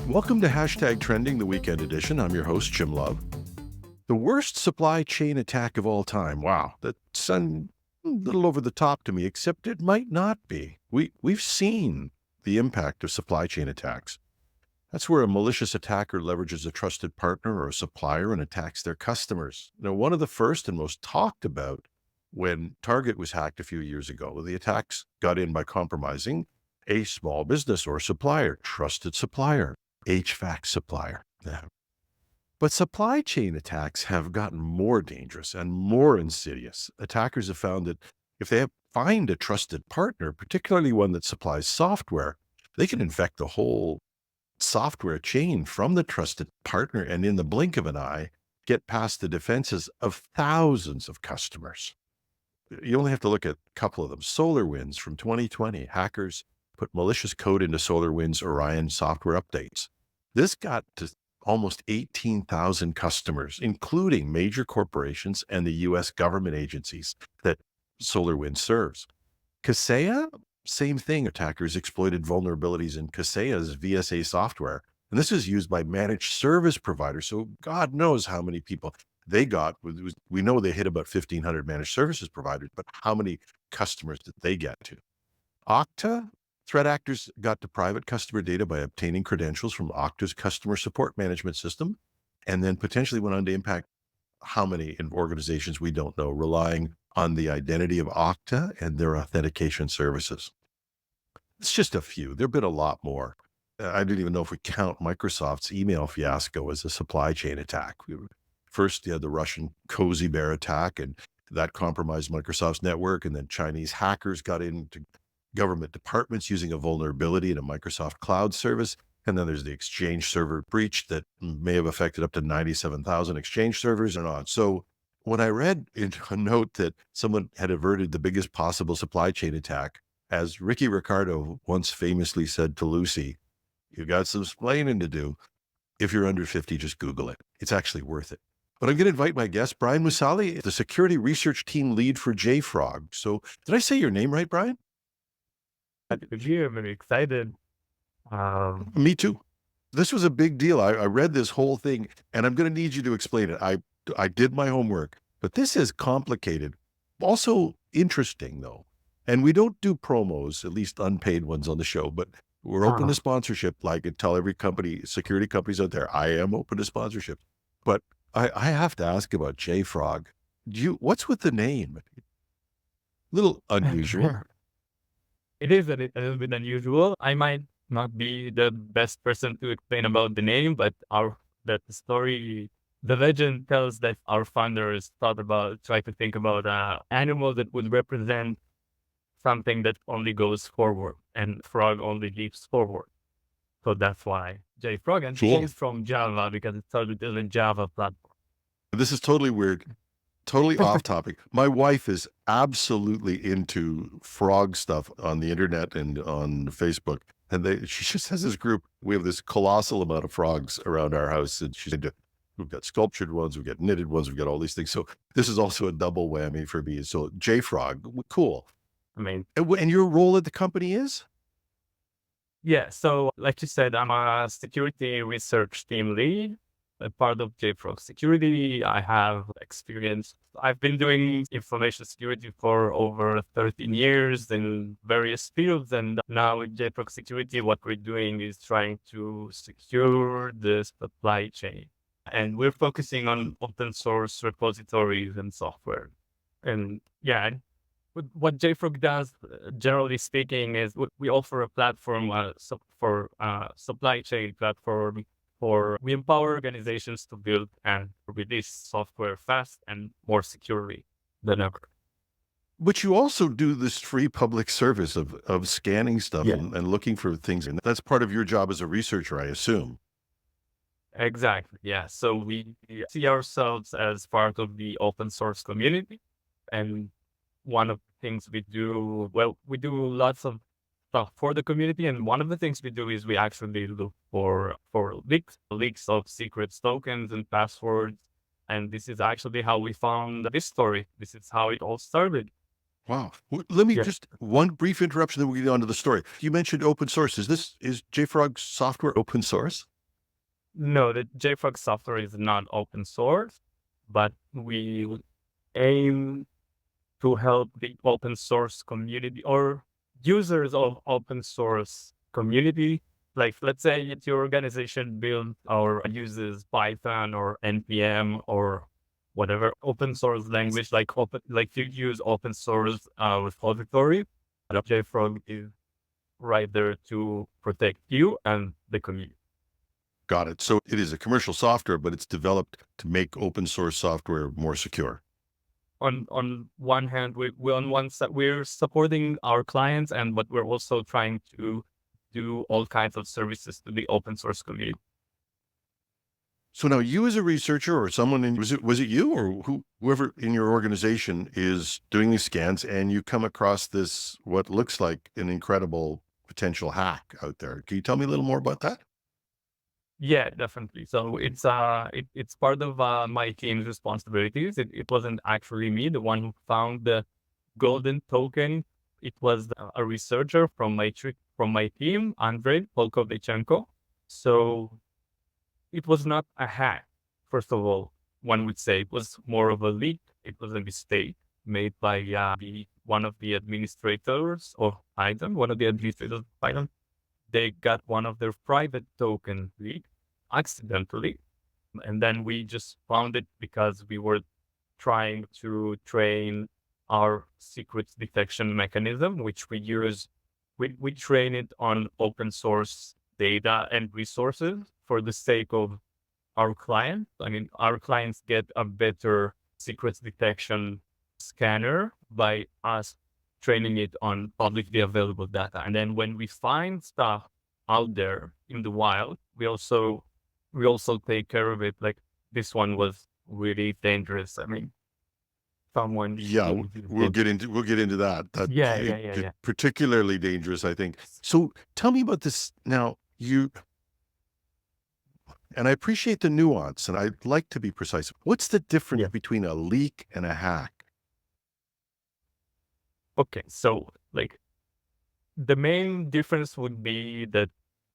Welcome to Hashtag Trending, the weekend edition. I'm your host, Jim Love. The worst supply chain attack of all time. Wow, that's a little over the top to me, except it might not be. We've seen the impact of supply chain attacks. That's where a malicious attacker leverages a trusted partner or a supplier and attacks their customers. Now, one of the first and most talked about when Target was hacked a few years ago, the attacks got in by compromising a small business or supplier, trusted supplier, HVAC supplier. Yeah. But supply chain attacks have gotten more dangerous and more insidious. Attackers have found that if they find a trusted partner, particularly one that supplies software, they can infect the whole software chain from the trusted partner and in the blink of an eye, get past the defenses of thousands of customers. You only have to look at a couple of them. SolarWinds from 2020, hackers put malicious code into SolarWinds Orion software updates. This got to almost 18,000 customers, including major corporations and the U.S. government agencies that SolarWinds serves. Kaseya, same thing. Attackers exploited vulnerabilities in Kaseya's VSA software. And this is used by managed service providers. So God knows how many people they got. We know they hit about 1,500 managed services providers, but how many customers did they get to? Okta, threat actors got to private customer data by obtaining credentials from Okta's customer support management system, and then potentially went on to impact how many organizations we don't know, relying on the identity of Okta and their authentication services. It's just a few. There have been a lot more. I didn't even know if we count Microsoft's email fiasco as a supply chain attack. First, you had the Russian Cozy Bear attack, and that compromised Microsoft's network, and then Chinese hackers got into government departments using a vulnerability in a Microsoft cloud service. And then there's the Exchange server breach that may have affected up to 97,000 Exchange servers and on. So when I read in a note that someone had averted the biggest possible supply chain attack, as Ricky Ricardo once famously said to Lucy, you got some splaining to do. If you're under 50, just Google it. It's actually worth it. But I'm going to invite my guest, Brian Moussalli, the security research team lead for JFrog. So did I say your name right, Brian? I'm very excited. Me too. This was a big deal. I read this whole thing, and I'm going to need you to explain it. I did my homework, but this is complicated. Also interesting, though. And we don't do promos, at least unpaid ones on the show, but we're open to sponsorship. Like I tell every company, security companies out there, I am open to sponsorship. But I have to ask about JFrog. What's with the name? A little unusual. It is a little bit unusual. I might not be the best person to explain about the name, but the story, the legend tells that our founders try to think about an animal that would represent something that only goes forward, and frog only leaps forward. So that's why JFrog, and Cool. it's from Java because it started in a Java platform. This is totally weird. Totally off topic. My wife is absolutely into frog stuff on the internet and on Facebook. And she just has this group. We have this colossal amount of frogs around our house. And she's into, we've got sculptured ones, we've got knitted ones, we've got all these things. So this is also a double whammy for me. So JFrog, cool. I mean, And your role at the company is? yeah. So like you said, I'm a security research team lead. A part of JFrog security. I have experience. I've been doing information security for over 13 years in various fields. And now with JFrog security, what we're doing is trying to secure the supply chain. And we're focusing on open source repositories and software. And yeah, what JFrog does, generally speaking, is we offer a platform for supply chain platform. We empower organizations to build and release software fast and more securely than ever. But you also do this free public service of scanning stuff and looking for things. And that's part of your job as a researcher, I assume. Exactly. Yeah. So we see ourselves as part of the open source community. And one of the things we do lots of stuff for the community. And one of the things we do is we actually look for leaks of secret tokens and passwords. And this is actually how we found this story. This is how it all started. Wow. Let me just, one brief interruption, then we'll get on to the story. You mentioned open source. Is JFrog software open source? No, the JFrog software is not open source, but we aim to help the open source community or users of open source community. Like, let's say it's your organization builds or uses Python or NPM or whatever open source language, like you use open source repository. JFrog is right there to protect you and the community. Got it. So it is a commercial software, but it's developed to make open source software more secure. On one hand, we on one side we're supporting our clients, but we're also trying to do all kinds of services to the open source community. So now you as a researcher or someone was it you or whoever in your organization is doing these scans and you come across this, what looks like an incredible potential hack out there. Can you tell me a little more about that? Yeah, definitely. So it's part of my team's responsibilities. It wasn't actually me, the one who found the golden token. It was a researcher from my team, Andrei Polkovnichenko. So it was not a hack. First of all, one would say it was more of a leak. It was a mistake made by one of the administrators of Python. One of the administrators of Python, they got one of their private token leaked accidentally. And then we just found it because we were trying to train our secrets detection mechanism, which we use. We train it on open source data and resources for the sake of our clients. I mean, our clients get a better secrets detection scanner by us training it on publicly available data. And then when we find stuff out there in the wild, we also take care of it. Like, this one was really dangerous. I mean, someone. Yeah, we'll get into that. Yeah. Particularly dangerous, I think. So tell me about this now. And I appreciate the nuance, and I'd like to be precise. What's the difference Yeah. between a leak and a hack? Okay, so like the main difference would be that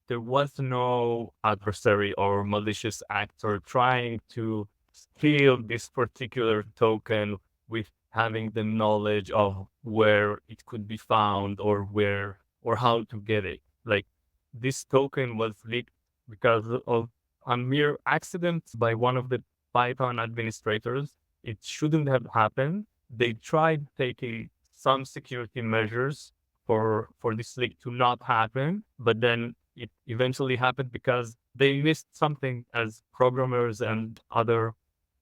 there was no adversary or malicious actor trying to steal this particular token with having the knowledge of where it could be found or how to get it. Like, this token was leaked because of a mere accident by one of the Python administrators. It shouldn't have happened. They tried taking some security measures for this leak to not happen, but then it eventually happened because they missed something, as programmers and other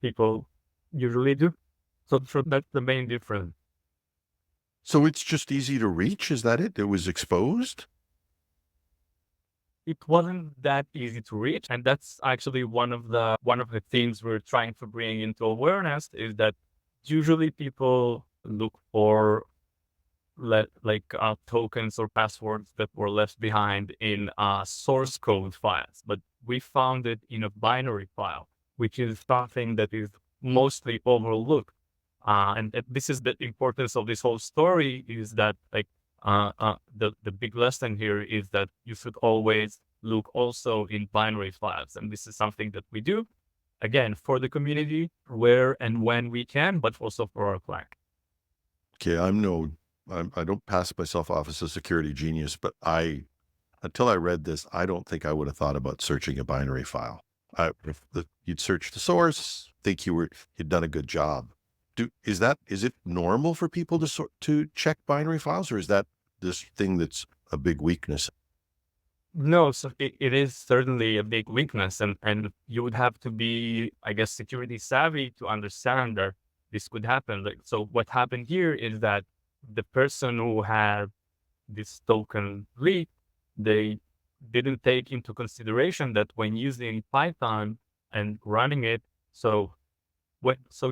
people usually do. So that's the main difference. So it's just easy to reach? Is that it? It was exposed? It wasn't that easy to reach, and that's actually one of the things we're trying to bring into awareness, is that usually people look for tokens or passwords that were left behind in source code files, but we found it in a binary file, which is something that is mostly overlooked. And this is the importance of this whole story, is that the big lesson here is that you should always look also in binary files. And this is something that we do, again, for the community, where and when we can, but also for our client. Okay, I don't pass myself off as a security genius, but until I read this, I don't think I would have thought about searching a binary file. You'd search the source, think you'd done a good job. Is it normal for people to check binary files, or is that this thing that's a big weakness? No, so it is certainly a big weakness, and you would have to be, I guess, security savvy to understand that this could happen. Like, so what happened here is that the person who had this token leak, they didn't take into consideration that when using Python and running it, so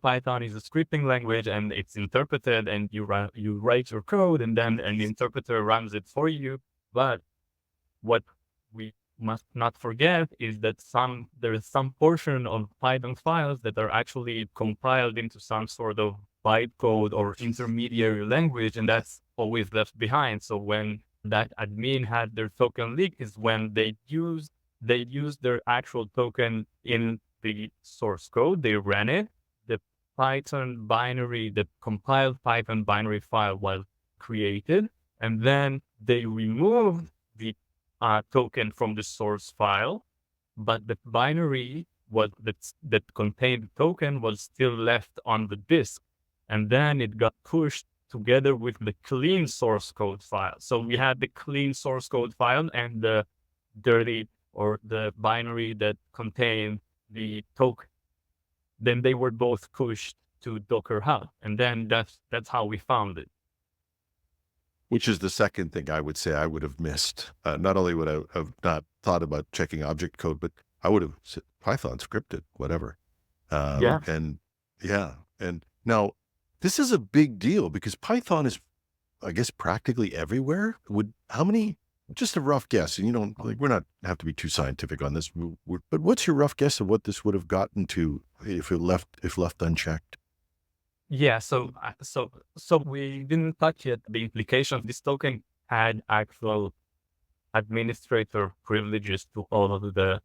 Python is a scripting language, and it's interpreted, and you write your code, and then an interpreter runs it for you. But what we must not forget is that there is some portion of Python files that are actually compiled into some sort of bytecode or intermediary language, and that's always left behind. So when that admin had their token leak is when they used they used their actual token in the source code. They ran it. The Python binary, the compiled Python binary file was created, and then they removed the token from the source file, but the binary that contained the token was still left on the disk, and then it got pushed together with the clean source code file. So we had the clean source code file and the dirty or the binary that contained the token. Then they were both pushed to Docker Hub, and then that's how we found it. Which is the second thing I would say I would have missed. Not only would I have not thought about checking object code, but I would have said Python scripted, whatever. Yeah. And yeah, and now this is a big deal because Python is, I guess, practically everywhere. How many? Just a rough guess, and you don't like. We're not have to be too scientific on this, but what's your rough guess of what this would have gotten to if left unchecked? Yeah, so we didn't touch yet the implication. This token had actual administrator privileges to all of the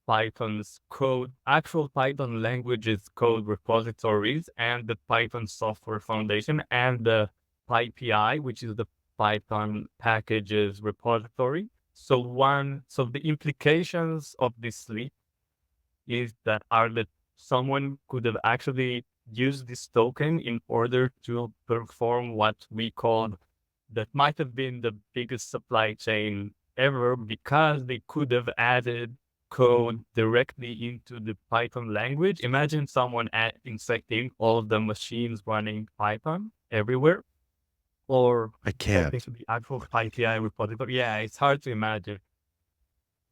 Python's code, actual Python languages code repositories, and the Python Software Foundation, and the PyPI, which is the Python packages repository. So the implications of this leak is that someone could have actually used this token in order to perform what we called, that might have been the biggest supply chain ever, because they could have added code directly into the Python language. Imagine someone infecting all of the machines running Python everywhere, or I getting can't. to the actual PyPI repository. Yeah, it's hard to imagine.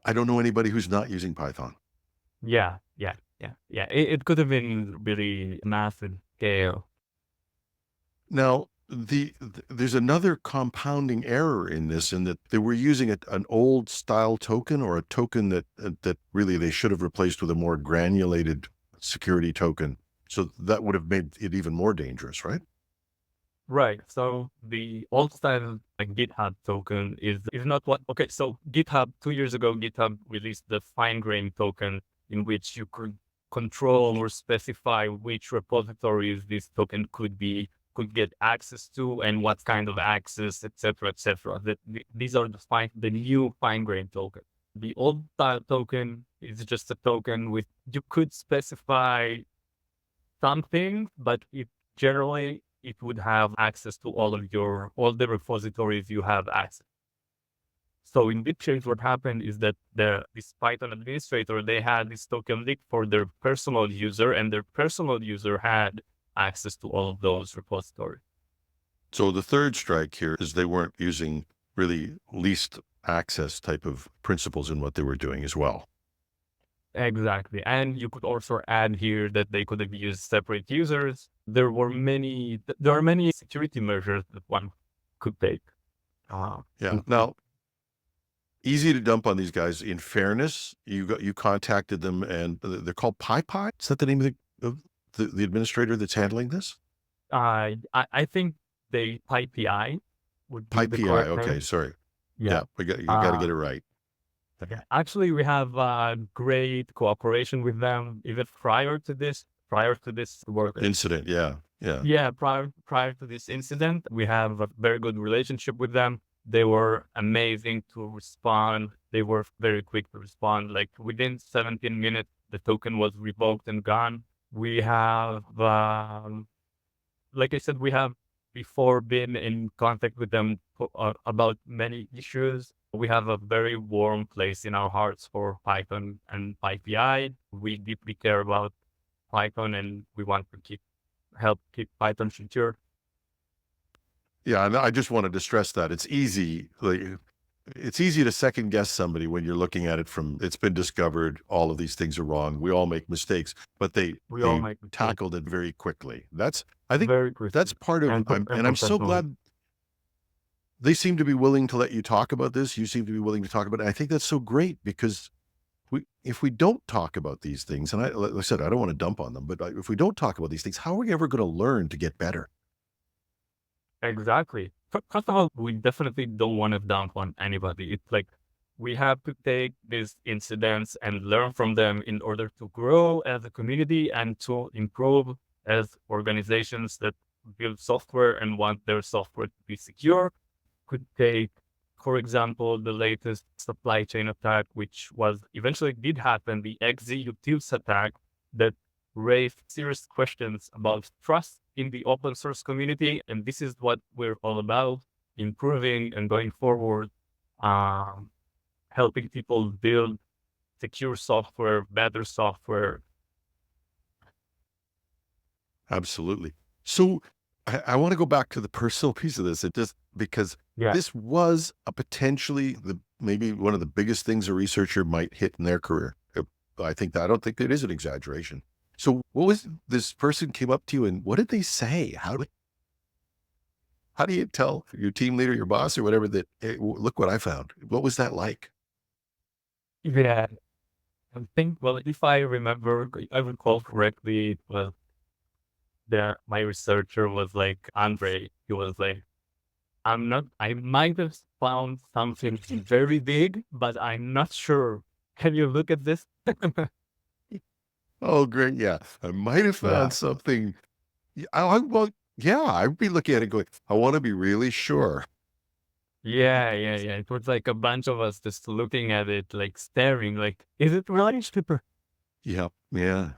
I don't know anybody who's not using Python. Yeah. It could have been really massive scale. Now, there's another compounding error in this, in that they were using an old style token, or a token that really they should have replaced with a more granulated security token. So that would have made it even more dangerous, right? Right. So the old style GitHub token is not what. Okay. So GitHub 2 years ago, GitHub released the fine grained token, in which you could control or specify which repositories this token could get access to, and what kind of access, etc., etc. These are the new fine grained token. The old style token is just a token with, you could specify something, but it would have access to all the repositories you have access. So in this case, what happened is that this Python administrator, they had this token leak for their personal user, and their personal user had access to all of those repositories. So the third strike here is they weren't using really least access type of principles in what they were doing as well. Exactly. And you could also add here that they could have used separate users. There are many security measures that one could take. Yeah. Now, easy to dump on these guys. In fairness, you contacted them, and they're called PyPI. Is that the name of the administrator that's handling this? I think the PyPI would be the PyPI. correct Okay, name. sorry. Yeah. You got to get it right. Actually, we have great cooperation with them even prior to this work. Incident. Yeah. Yeah, prior to this incident, we have a very good relationship with them. They were amazing to respond. They were very quick to respond. Like within 17 minutes, the token was revoked and gone. We have, like I said, we have before been in contact with them about many issues. We have a very warm place in our hearts for Python and PyPI. We deeply care about Python, and we want to help keep Python secure. Yeah, and I just wanted to stress that it's easy to second guess somebody when you're looking at it from, it's been discovered, all of these things are wrong. We all make mistakes, but they tackled it very quickly. I think that's part of, and I'm so glad they seem to be willing to let you talk about this. You seem to be willing to talk about it. I think that's so great, because if we don't talk about these things, and like I said, I don't want to dump on them, but if we don't talk about these things, how are we ever going to learn to get better? Exactly. First of all, we definitely don't want to dump on anybody. It's like we have to take these incidents and learn from them in order to grow as a community and to improve as organizations that build software and want their software to be secure. Could take, for example, the latest supply chain attack, which was eventually did happen, the executives attack that raised serious questions about trust in the open source community. And this is what we're all about, improving and going forward, um, helping people build secure software, better software. Absolutely. So I want to go back to the personal piece of this. It just because Yeah. this was a potentially maybe one of the biggest things a researcher might hit in their career. I don't think it is an exaggeration. So what was this person came up to you and what did they say? How do you tell your team leader, your boss or whatever that, hey, look what I found? What was that like? Yeah. I think, well, if I remember, I recall correctly, it was my researcher was like, Andre, he was like, I might have found something very big, but I'm not sure. Can you look at this? Oh, great. Yeah. I might have Yeah. found something. Yeah, well, yeah, I'd be looking at it going, I want to be really sure. Yeah, yeah, yeah. It was like a bunch of us just looking at it, like staring, like, is it really super? Yeah. Yeah.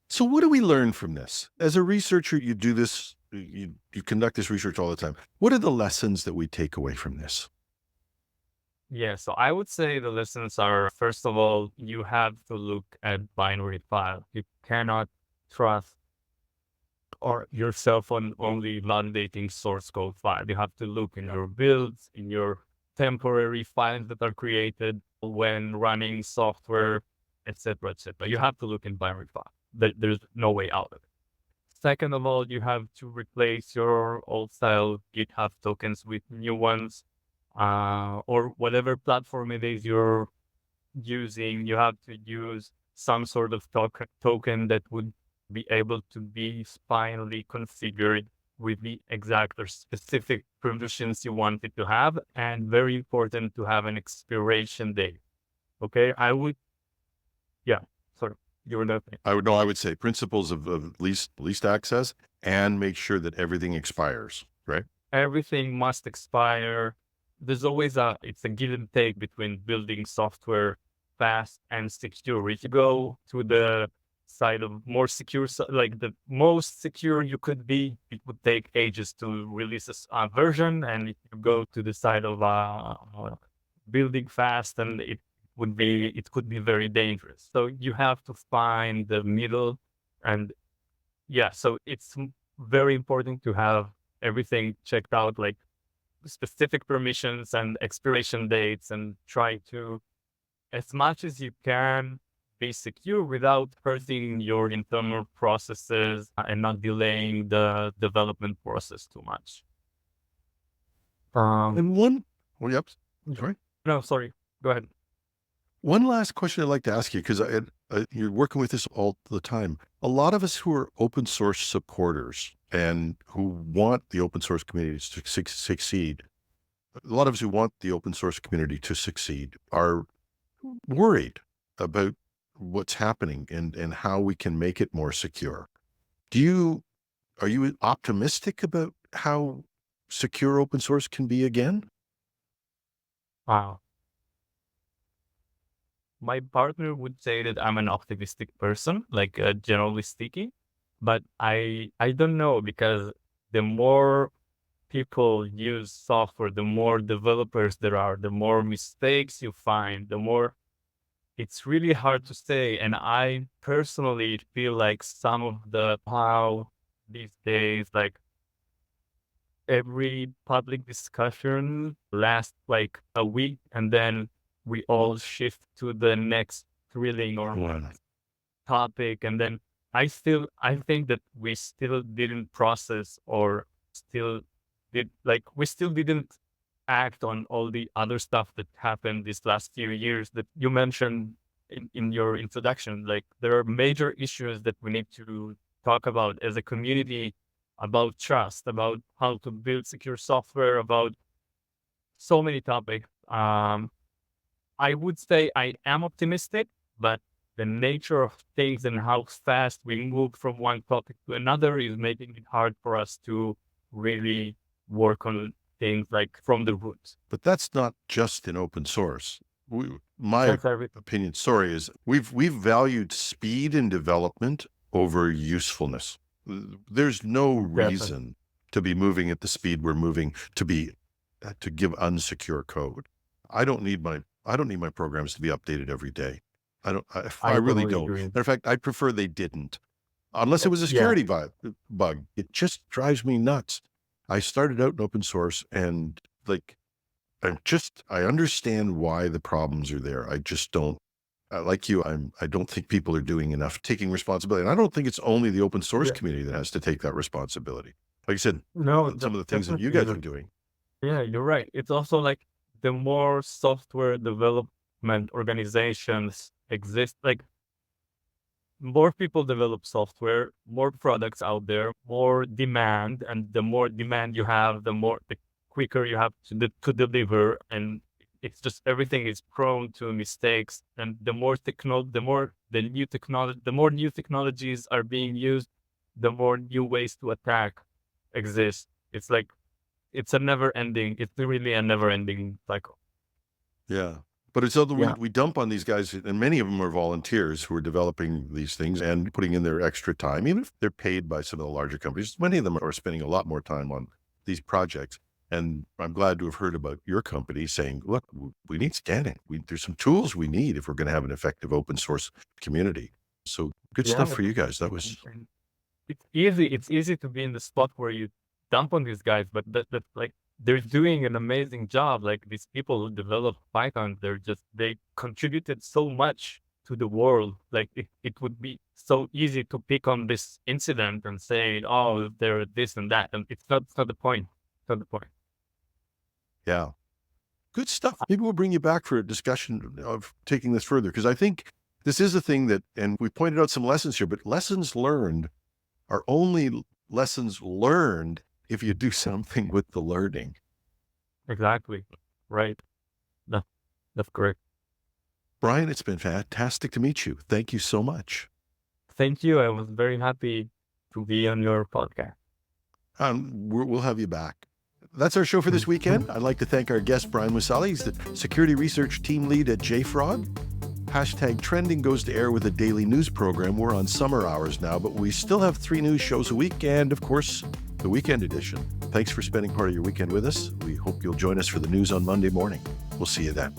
So what do we learn from this? As a researcher, you do this, you conduct this research all the time. What are the lessons that we take away from this? Yeah, so I would say the lessons are, first of all, you have to look at binary file. You cannot trust or yourself on only validating source code file. You have to look in your builds, in your temporary files that are created when running software, etc., etc. You have to look in binary file. There's no way out of it. Second of all, you have to replace your old style GitHub tokens with new ones, or whatever platform it is you're using. You have to use some sort of token that would be able to be finally configured with the exact or specific permissions you want it to have. And very important to have an expiration date. Okay. Yeah, sorry, you were nothing. I would say principles of least access and make sure that everything expires, right? Everything must expire. There's always it's a give and take between building software fast and secure. If you go to the side of more secure, like the most secure you could be, it would take ages to release a version. And if you go to the side of building fast, and it could be very dangerous. So you have to find the middle. And yeah, so it's very important to have everything checked out, like specific permissions and expiration dates, and try to, as much as you can, be secure without hurting your internal processes and not delaying the development process too much. And one, well, yep, sorry. No, sorry. Go ahead. One last question I'd like to ask you, because you're working with this all the time. A lot of us who are open source supporters and who want the open source community to succeed, a lot of us who want the open source community to succeed are worried about what's happening and how we can make it more secure. Are you optimistic about how secure open source can be again? Wow. My partner would say that I'm an optimistic person, like generally speaking, but I don't know, because the more people use software, the more developers there are, the more mistakes you find, the more it's really hard to say. And I personally feel like some of the how these days, like every public discussion lasts like a week, and then we all shift to the next thrilling or Well, topic. And then I think that we still didn't process, or still we still didn't act on all the other stuff that happened these last few years that you mentioned in your introduction. Like, there are major issues that we need to talk about as a community, about trust, about how to build secure software, about so many topics. I would say I am optimistic, but the nature of things and how fast we move from one topic to another is making it hard for us to really work on things like from the roots. But that's not just in open source. My That's everything. opinion, sorry, is we've valued speed in development over usefulness. There's no reason to be moving at the speed we're moving to give unsecure code. I don't need my programs to be updated every day. I really totally don't. agree. Matter of fact, I prefer they didn't, unless it was a Yeah, security bug. It just drives me nuts. I started out in open source and like, I understand why the problems are there. I just don't, like you, I don't think people are doing enough taking responsibility. And I don't think it's only the open source yeah. community that has to take that responsibility. Like I said, No, some of the things that you definitely. guys are doing. Yeah, you're right. It's also like the more software development organizations exist, like more people develop software, more products out there, more demand, and the more demand you have, the quicker you have to deliver, and it's just everything is prone to mistakes. And the more the more new technologies are being used, the more new ways to attack exist. It's like it's really a never ending cycle. Yeah. But it's other Yeah. we dump on these guys, and many of them are volunteers who are developing these things and putting in their extra time, even if they're paid by some of the larger companies. Many of them are spending a lot more time on these projects. And I'm glad to have heard about your company saying, look, we need scanning. There's some tools we need if we're going to have an effective open source community. So good stuff Yeah. for you guys. That was, And it's easy to be in the spot where you dump on these guys, but that like they're doing an amazing job. Like these people who develop Python, they contributed so much to the world. Like it would be so easy to pick on this incident and say, oh, they're this and that. And it's not the point. It's not the point. yeah, good stuff. Maybe we'll bring you back for a discussion of taking this further, because I think this is a thing that, and we pointed out some lessons here, but lessons learned are only lessons learned if you do something with the learning. Exactly. Right. That, that's correct. Brian, it's been fantastic to meet you. Thank you so much. Thank you. I was very happy to be on your podcast. We'll have you back. That's our show for this weekend. I'd like to thank our guest, Brian Moussalli. He's the security research team lead at JFrog. Hashtag Trending goes to air with a daily news program. We're on summer hours now, but we still have 3 news shows a week and, of course, the weekend edition. Thanks for spending part of your weekend with us. We hope you'll join us for the news on Monday morning. We'll see you then.